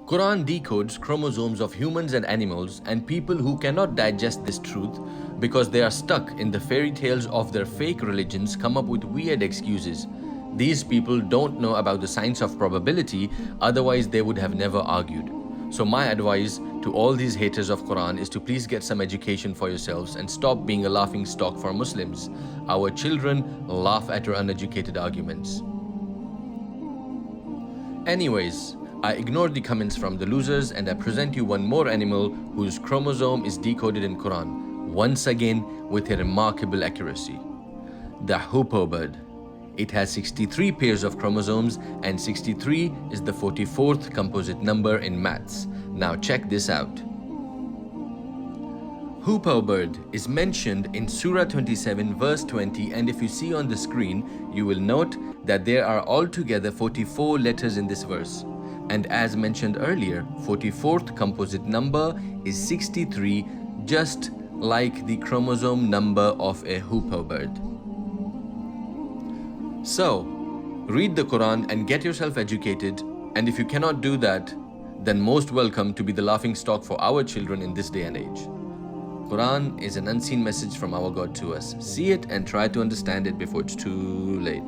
Quran decodes chromosomes of humans and animals, and people who cannot digest this truth because they are stuck in the fairy tales of their fake religions come up with weird excuses. These people don't know about the science of probability, otherwise they would have never argued. So my advice to all these haters of Quran is to please get some education for yourselves and stop being a laughing stock for Muslims. Our children laugh at your uneducated arguments. Anyways, I ignored the comments from the losers and I present you one more animal whose chromosome is decoded in Quran, once again with a remarkable accuracy. The hoopoe bird. It has 63 pairs of chromosomes and 63 is the 44th composite number in maths. Now check this out. Hoopoe bird is mentioned in Surah 27 verse 20, and if you see on the screen, you will note that there are altogether 44 letters in this verse. And as mentioned earlier, 44th composite number is 63, just like the chromosome number of a hoopoe bird. So, read the Quran and get yourself educated, and if you cannot do that, then most welcome to be the laughing stock for our children in this day and age. Quran is an unseen message from our God to us. See it and try to understand it before it's too late.